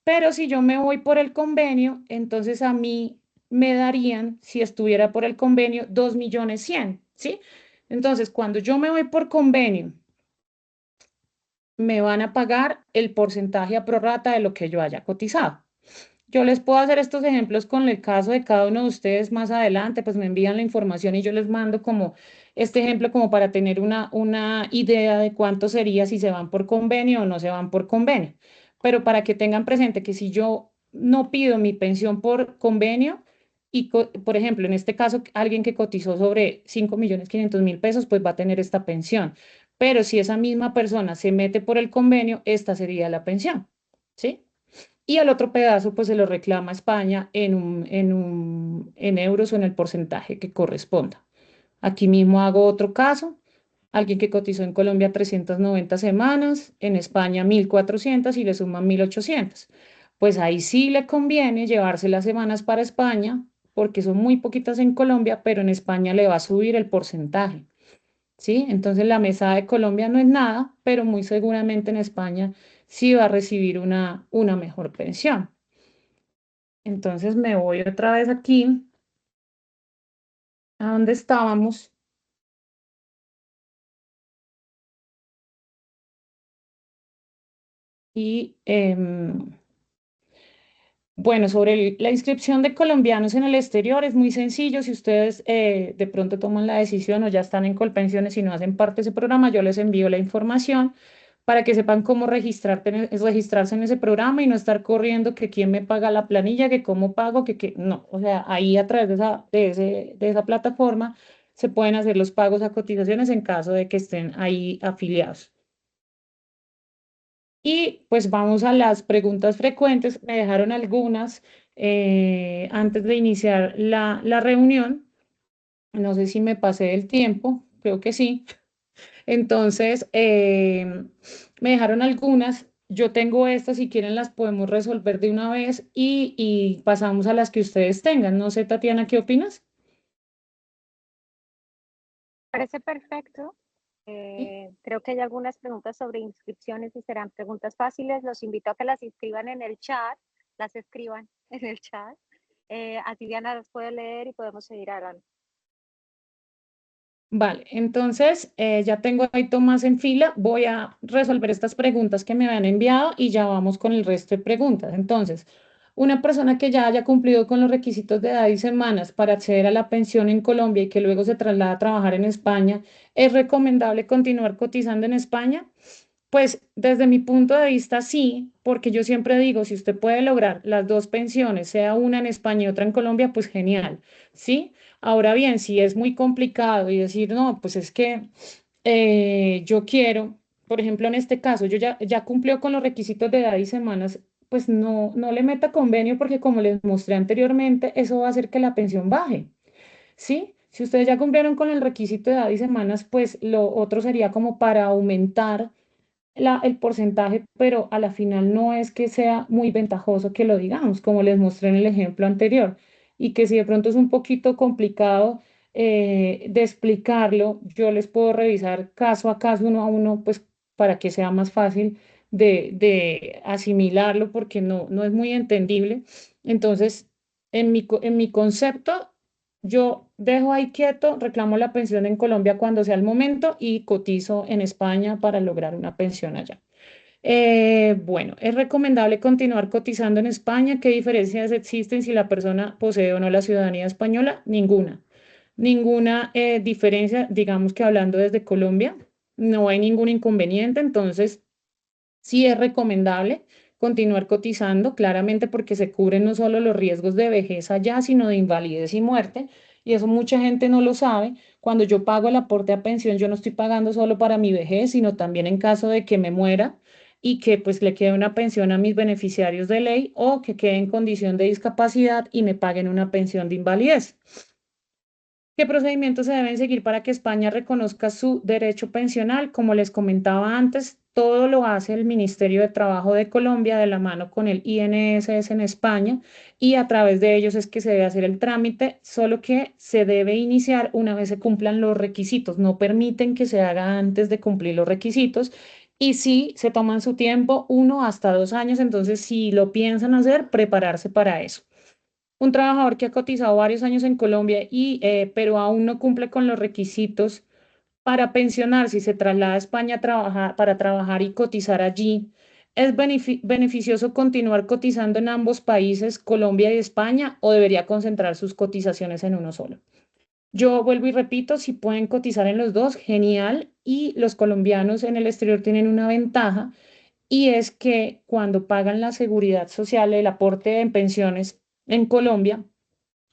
Pero si yo me voy por el convenio, entonces a mí me darían, si estuviera por el convenio, 2.100.000, ¿sí? Entonces, cuando yo me voy por convenio, me van a pagar el porcentaje a prorrata de lo que yo haya cotizado. Yo les puedo hacer estos ejemplos con el caso de cada uno de ustedes más adelante, pues me envían la información y yo les mando como este ejemplo como para tener una idea de cuánto sería si se van por convenio o no se van por convenio. Pero para que tengan presente que si yo no pido mi pensión por convenio y, por ejemplo, en este caso, alguien que cotizó sobre 5.500.000 pesos, pues va a tener esta pensión. Pero si esa misma persona se mete por el convenio, esta sería la pensión, ¿sí? Y al otro pedazo pues se lo reclama España en euros o en el porcentaje que corresponda. Aquí mismo hago otro caso, alguien que cotizó en Colombia 390 semanas, en España 1.400 y le suman 1.800. Pues ahí sí le conviene llevarse las semanas para España, porque son muy poquitas en Colombia, pero en España le va a subir el porcentaje. ¿Sí? Entonces la mesada de Colombia no es nada, pero muy seguramente en España sí va a recibir una mejor pensión. Entonces me voy otra vez aquí a donde estábamos. Y bueno, sobre la inscripción de colombianos en el exterior es muy sencillo. Si ustedes de pronto toman la decisión o ya están en Colpensiones y no hacen parte de ese programa, yo les envío la información para que sepan cómo registrarse en ese programa y no estar corriendo que quién me paga la planilla, que cómo pago, no. O sea, ahí a través de esa plataforma se pueden hacer los pagos a cotizaciones en caso de que estén ahí afiliados. Y pues vamos a las preguntas frecuentes. Me dejaron algunas antes de iniciar la reunión. No sé si me pasé del tiempo, creo que sí. Entonces, me dejaron algunas. Yo tengo estas, si quieren las podemos resolver de una vez y pasamos a las que ustedes tengan. No sé, Tatiana, ¿qué opinas? Parece perfecto. Creo que hay algunas preguntas sobre inscripciones y serán preguntas fáciles. Los invito a que las inscriban en el chat, las escriban en el chat. Así Diana las puede leer y podemos seguir hablando. Vale, entonces ya tengo ahí Tomás en fila. Voy a resolver estas preguntas que me han enviado y ya vamos con el resto de preguntas. Entonces, una persona que ya haya cumplido con los requisitos de edad y semanas para acceder a la pensión en Colombia y que luego se traslada a trabajar en España, ¿es recomendable continuar cotizando en España? Pues desde mi punto de vista sí, porque yo siempre digo, si usted puede lograr las dos pensiones, sea una en España y otra en Colombia, pues genial, ¿sí? Ahora bien, si es muy complicado y decir, no, pues es que yo quiero, por ejemplo, en este caso, yo ya cumplió con los requisitos de edad y semanas, pues no le meta convenio porque como les mostré anteriormente, eso va a hacer que la pensión baje, ¿sí? Si ustedes ya cumplieron con el requisito de edad y semanas, pues lo otro sería como para aumentar el porcentaje, pero a la final no es que sea muy ventajoso que lo digamos, como les mostré en el ejemplo anterior, y que si de pronto es un poquito complicado de explicarlo, yo les puedo revisar caso a caso, uno a uno, pues para que sea más fácil de asimilarlo, porque no es muy entendible. Entonces, en mi concepto, yo dejo ahí quieto, reclamo la pensión en Colombia cuando sea el momento y cotizo en España para lograr una pensión allá. Bueno, es recomendable continuar cotizando en España. ¿Qué diferencias existen si la persona posee o no la ciudadanía española? Ninguna. Ninguna diferencia, digamos que hablando desde Colombia, no hay ningún inconveniente. Entonces, sí es recomendable continuar cotizando, claramente porque se cubren no solo los riesgos de vejez allá, sino de invalidez y muerte. Y eso mucha gente no lo sabe. Cuando yo pago el aporte a pensión, yo no estoy pagando solo para mi vejez, sino también en caso de que me muera y que pues le quede una pensión a mis beneficiarios de ley o que quede en condición de discapacidad y me paguen una pensión de invalidez. ¿Qué procedimientos se deben seguir para que España reconozca su derecho pensional? Como les comentaba antes, todo lo hace el Ministerio de Trabajo de Colombia de la mano con el INSS en España y a través de ellos es que se debe hacer el trámite, solo que se debe iniciar una vez se cumplan los requisitos. No permiten que se haga antes de cumplir los requisitos y sí se toman su tiempo, 1 hasta 2 años, entonces si lo piensan hacer, prepararse para eso. Un trabajador que ha cotizado varios años en Colombia pero aún no cumple con los requisitos para pensionarse y se traslada a España a para trabajar y cotizar allí. ¿Es beneficioso continuar cotizando en ambos países, Colombia y España, o debería concentrar sus cotizaciones en uno solo? Yo vuelvo y repito, si pueden cotizar en los dos, genial. Y los colombianos en el exterior tienen una ventaja y es que cuando pagan la seguridad social, el aporte en pensiones en Colombia,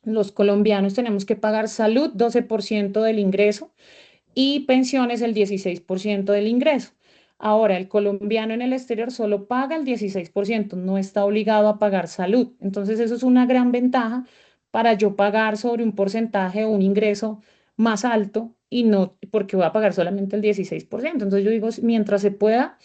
los colombianos tenemos que pagar salud 12% del ingreso y pensiones el 16% del ingreso. Ahora, el colombiano en el exterior solo paga el 16%, no está obligado a pagar salud. Entonces, eso es una gran ventaja para yo pagar sobre un porcentaje o un ingreso más alto y no porque voy a pagar solamente el 16%. Entonces, yo digo, mientras se pueda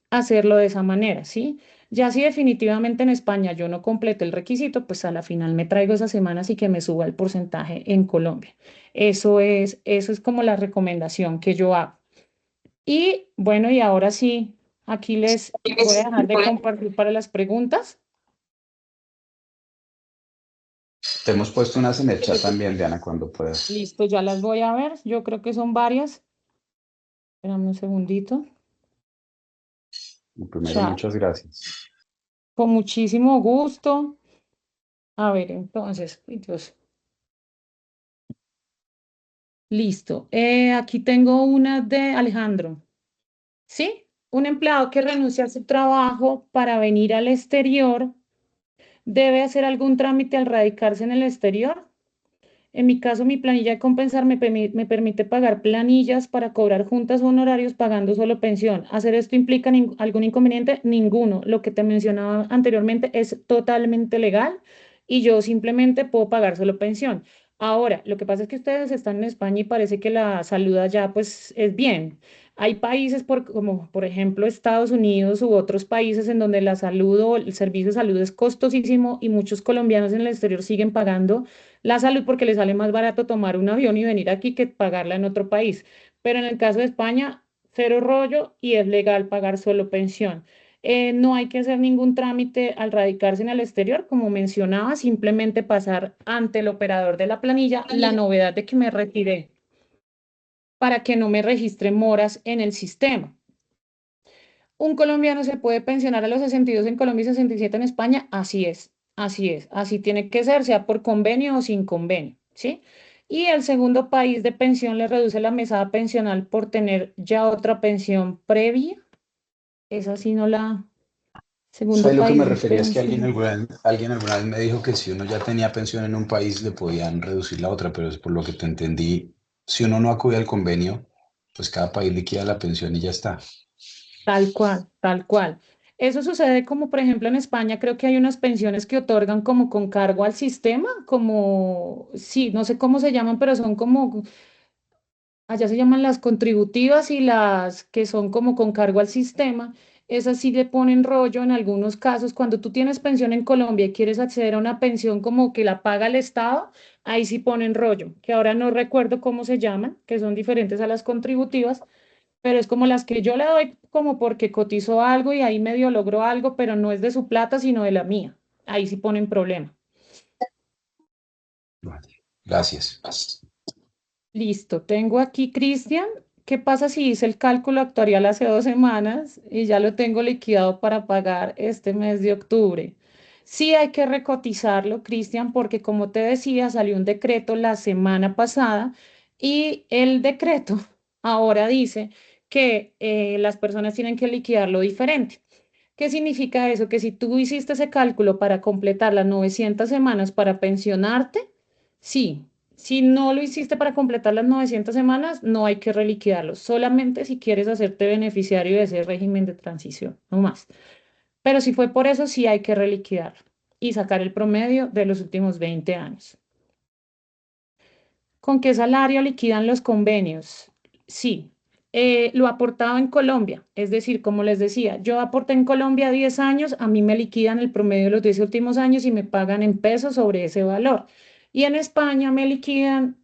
hacerlo de esa manera, ¿sí? Ya si definitivamente en España yo no completo el requisito, pues a la final me traigo esas semanas y que me suba el porcentaje en Colombia. Eso es como la recomendación que yo hago. Y bueno, y ahora sí, aquí les voy a dejar de compartir para las preguntas. Te hemos puesto unas en el chat también, Diana, cuando puedas. Listo, ya las voy a ver. Yo creo que son varias. Espérame un segundito. Primero, Chat. muchas gracias. Con muchísimo gusto. A ver, entonces, ay, Dios. Listo. Aquí tengo una de Alejandro. ¿Sí? Un empleado que renuncia a su trabajo para venir al exterior debe hacer algún trámite al radicarse en el exterior. En mi caso, mi planilla de compensar me permite pagar planillas para cobrar juntas o honorarios pagando solo pensión. ¿Hacer esto implica algún inconveniente? Ninguno. Lo que te mencionaba anteriormente es totalmente legal y yo simplemente puedo pagar solo pensión. Ahora, lo que pasa es que ustedes están en España y parece que la salud allá pues es bien. Hay países como por ejemplo Estados Unidos u otros países en donde la salud o el servicio de salud es costosísimo y muchos colombianos en el exterior siguen pagando la salud porque le sale más barato tomar un avión y venir aquí que pagarla en otro país. Pero en el caso de España, cero rollo y es legal pagar solo pensión. No hay que hacer ningún trámite al radicarse en el exterior, como mencionaba, simplemente pasar ante el operador de la planilla la novedad de que me retiré para que no me registre moras en el sistema. ¿Un colombiano se puede pensionar a los 62 en Colombia y 67 en España? Así es, así es, así tiene que ser, sea por convenio o sin convenio, ¿sí? Y el segundo país de pensión le reduce la mesada pensional por tener ya otra pensión previa. Esa sí no la... ¿Sabes Segundo lo que me país de refería? Es que pensión. alguien alguna vez me dijo que si uno ya tenía pensión en un país le podían reducir la otra, pero es por lo que te entendí. Si uno no acude al convenio, pues cada país liquida la pensión y ya está. Tal cual, tal cual. Eso sucede como, por ejemplo, en España creo que hay unas pensiones que otorgan como con cargo al sistema, como, sí, no sé cómo se llaman, pero son como, allá se llaman las contributivas y las que son como con cargo al sistema. Esas sí le ponen rollo en algunos casos. Cuando tú tienes pensión en Colombia y quieres acceder a una pensión como que la paga el Estado, ahí sí ponen rollo, que ahora no recuerdo cómo se llaman, que son diferentes a las contributivas, pero es como las que yo le doy como porque cotizó algo y ahí medio logró algo, pero no es de su plata, sino de la mía. Ahí sí ponen problema. Vale, gracias. Listo, tengo aquí Cristian. ¿Qué pasa si hice el cálculo actuarial hace 2 semanas y ya lo tengo liquidado para pagar este mes de octubre? Sí hay que recotizarlo, Cristian, porque como te decía, salió un decreto la semana pasada y el decreto ahora dice que las personas tienen que liquidarlo diferente. ¿Qué significa eso? Que si tú hiciste ese cálculo para completar las 900 semanas para pensionarte, sí. Si no lo hiciste para completar las 900 semanas, no hay que reliquidarlo. Solamente si quieres hacerte beneficiario de ese régimen de transición, no más. Pero si fue por eso, sí hay que reliquidarlo y sacar el promedio de los últimos 20 años. ¿Con qué salario liquidan los convenios? Sí, lo aportaba en Colombia, es decir, como les decía, yo aporté en Colombia 10 años, a mí me liquidan el promedio de los 10 últimos años y me pagan en pesos sobre ese valor. Y en España me liquidan,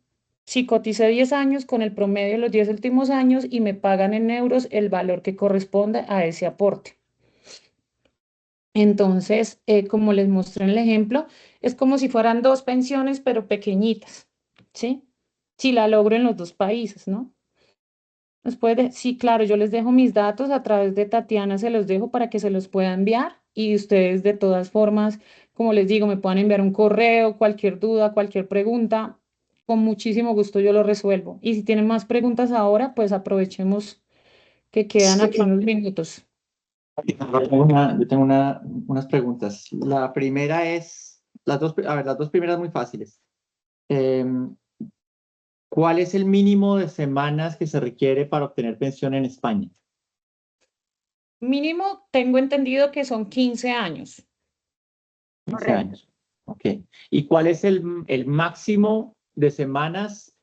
si coticé 10 años con el promedio de los 10 últimos años y me pagan en euros el valor que corresponde a ese aporte. Entonces, como les mostré en el ejemplo, es como si fueran dos pensiones, pero pequeñitas, ¿sí? Si la logro en los dos países, ¿no? Sí, claro, yo les dejo mis datos a través de Tatiana, se los dejo para que se los pueda enviar y ustedes de todas formas, como les digo, me puedan enviar un correo, cualquier duda, cualquier pregunta, con muchísimo gusto yo lo resuelvo. Y si tienen más preguntas ahora, pues aprovechemos que quedan aquí unos minutos. Unas preguntas. La primera es, las dos primeras muy fáciles. ¿Cuál es el mínimo de semanas que se requiere para obtener pensión en España? Mínimo, tengo entendido que son 15 años. 15 Correcto. años. Ok. ¿Y cuál es el máximo de semanas,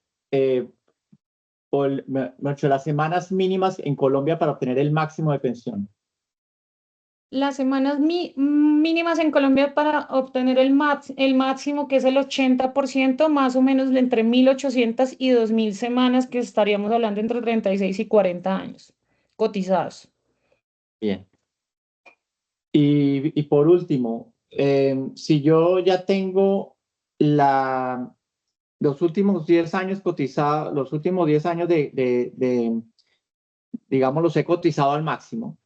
las semanas mínimas en Colombia para obtener el máximo de pensión? Las semanas mínimas en Colombia para obtener el máximo, que es el 80%, más o menos de entre 1.800 y 2.000 semanas, que estaríamos hablando entre 36 y 40 años cotizados. Bien. Y por último, si yo ya tengo los últimos 10 años cotizados, los últimos 10 años digamos, los he cotizado al máximo,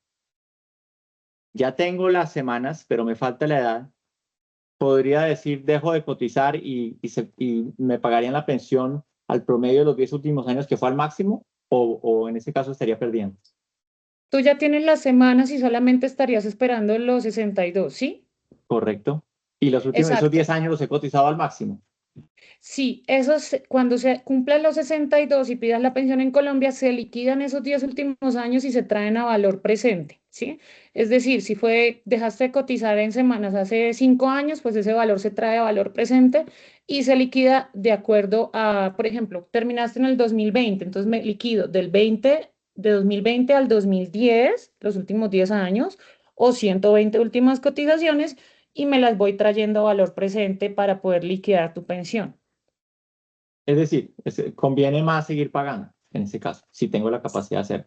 ya tengo las semanas, pero me falta la edad, podría decir, dejo de cotizar y me pagarían la pensión al promedio de los 10 últimos años que fue al máximo, o en ese caso estaría perdiendo. Tú ya tienes las semanas y solamente estarías esperando los 62, ¿sí? Correcto. Y esos 10 Exacto. años los he cotizado al máximo. Sí, cuando se cumplen los 62 y pidas la pensión en Colombia, se liquidan esos 10 últimos años y se traen a valor presente, ¿sí? Es decir, si dejaste de cotizar en semanas hace 5 años, pues ese valor se trae a valor presente y se liquida de acuerdo a, por ejemplo, terminaste en el 2020, entonces me liquido de 2020 al 2010, los últimos 10 años, o 120 últimas cotizaciones, y me las voy trayendo a valor presente para poder liquidar tu pensión. Es decir, conviene más seguir pagando en ese caso, si tengo la capacidad de hacerlo.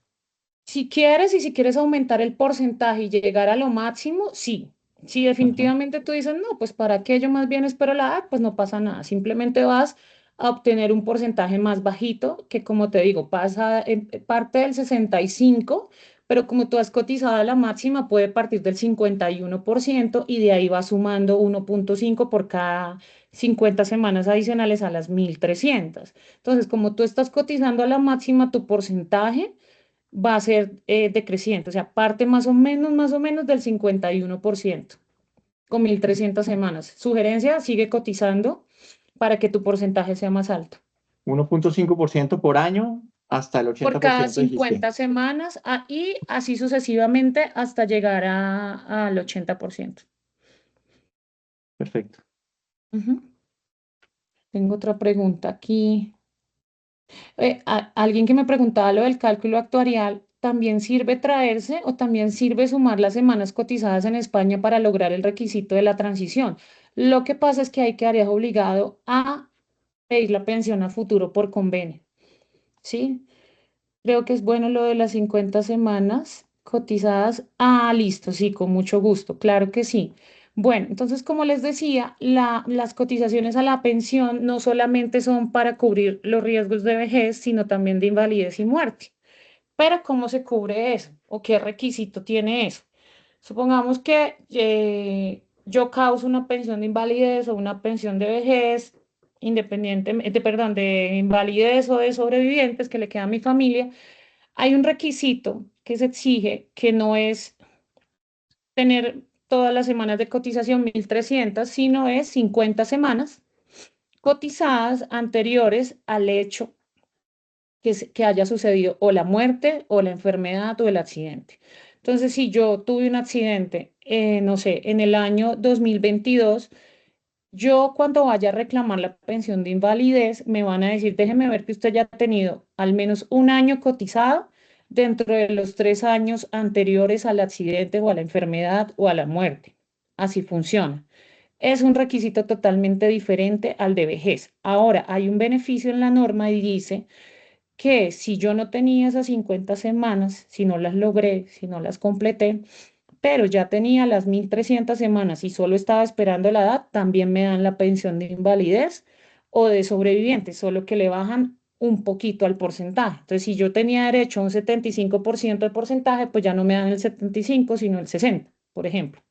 Si quieres y si quieres aumentar el porcentaje y llegar a lo máximo, sí. Si definitivamente tú dices, no, pues para qué yo más bien espero la edad, pues no pasa nada. Simplemente vas a obtener un porcentaje más bajito, que como te digo, pasa en parte del 65, pero como tú has cotizado a la máxima, puede partir del 51% y de ahí va sumando 1.5 por cada 50 semanas adicionales a las 1.300. Entonces, como tú estás cotizando a la máxima, tu porcentaje va a ser decreciente, o sea, parte más o menos del 51% con 1.300 semanas. Sugerencia, sigue cotizando para que tu porcentaje sea más alto. 1.5% por año hasta el Por cada 80% dijiste. 50 semanas y así sucesivamente hasta llegar al 80%. Perfecto. Tengo otra pregunta aquí. Alguien que me preguntaba lo del cálculo actuarial, ¿también sirve traerse o también sirve sumar las semanas cotizadas en España para lograr el requisito de la transición? Lo que pasa es que ahí quedarías obligado a pedir la pensión a futuro por convenio, ¿sí? Creo que es bueno lo de las 50 semanas cotizadas. Ah, listo, sí, con mucho gusto, claro que sí. Bueno, entonces, como les decía, las cotizaciones a la pensión no solamente son para cubrir los riesgos de vejez, sino también de invalidez y muerte. Pero, ¿cómo se cubre eso? ¿O qué requisito tiene eso? Supongamos que yo causo una pensión de invalidez o una pensión de vejez, independientemente, perdón, de invalidez o de sobrevivientes que le queda a mi familia. Hay un requisito que se exige que no es tener todas las semanas de cotización 1.300, sino es 50 semanas cotizadas anteriores al hecho que haya sucedido o la muerte o la enfermedad o el accidente. Entonces, si yo tuve un accidente, no sé, en el año 2022, yo cuando vaya a reclamar la pensión de invalidez, me van a decir, déjeme ver que usted ya ha tenido al menos un año cotizado dentro de los 3 años anteriores al accidente o a la enfermedad o a la muerte. Así funciona. Es un requisito totalmente diferente al de vejez. Ahora, hay un beneficio en la norma y dice que si yo no tenía esas 50 semanas, si no las logré, si no las completé, pero ya tenía las 1.300 semanas y solo estaba esperando la edad, también me dan la pensión de invalidez o de sobreviviente, solo que le bajan un poquito al porcentaje. Entonces, si yo tenía derecho a un 75% de porcentaje, pues ya no me dan el 75, sino el 60, por ejemplo.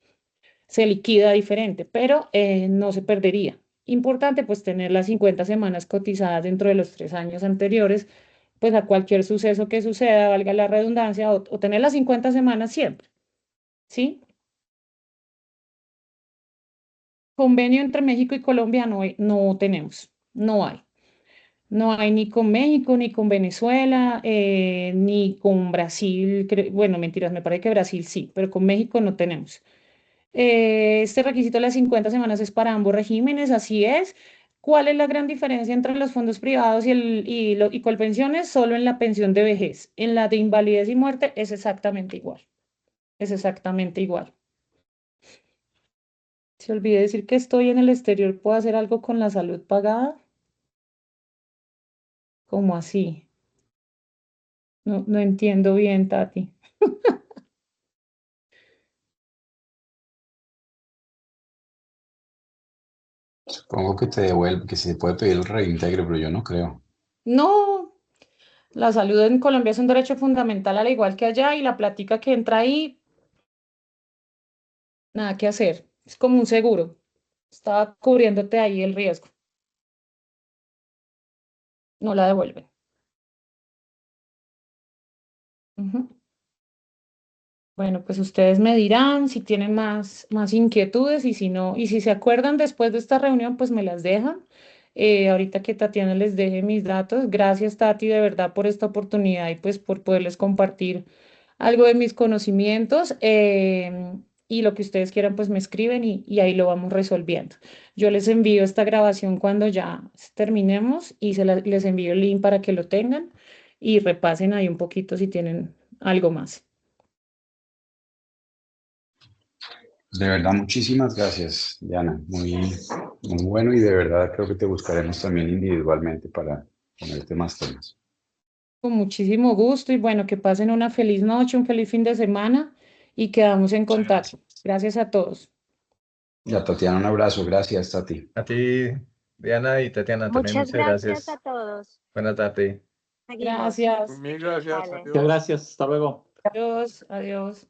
Se liquida diferente, pero no se perdería. Importante, pues, tener las 50 semanas cotizadas dentro de los 3 años anteriores, pues, a cualquier suceso que suceda, valga la redundancia, o tener las 50 semanas siempre, ¿sí? Convenio entre México y Colombia no tenemos, no hay. No hay ni con México, ni con Venezuela, ni con Brasil. Bueno, mentiras, me parece que Brasil sí, pero con México no tenemos. Este requisito de las 50 semanas es para ambos regímenes, así es. ¿Cuál es la gran diferencia entre los fondos privados y Colpensiones? Solo en la pensión de vejez. En la de invalidez y muerte es exactamente igual. Es exactamente igual. Se olvidé decir que estoy en el exterior, ¿puedo hacer algo con la salud pagada? ¿Cómo así? No entiendo bien, Tati. Supongo que te devuelve, que se puede pedir el reintegre, pero yo no creo. No, la salud en Colombia es un derecho fundamental al igual que allá y la plática que entra ahí, nada que hacer. Es como un seguro. Está cubriéndote ahí el riesgo. No la devuelven. Ujú. Bueno, pues ustedes me dirán si tienen más inquietudes y si no, y si se acuerdan después de esta reunión, pues me las dejan. Ahorita que Tatiana les deje mis datos. Gracias, Tati, de verdad por esta oportunidad y pues por poderles compartir algo de mis conocimientos. Y lo que ustedes quieran, pues me escriben y ahí lo vamos resolviendo. Yo les envío esta grabación cuando ya terminemos y les envío el link para que lo tengan y repasen ahí un poquito si tienen algo más. De verdad, muchísimas gracias, Diana. Muy bueno y de verdad creo que te buscaremos también individualmente para ponerte más temas. Con muchísimo gusto y bueno, que pasen una feliz noche, un feliz fin de semana y quedamos en contacto. Gracias a todos. Ya, Tatiana, un abrazo. Gracias, Tati. A ti, Diana y Tatiana, también Muchas muchas gracias a gracias. todos. Buena tarde. Seguimos. Gracias. Mil gracias. Vale. Muchas gracias. Hasta luego. Adiós. Adiós.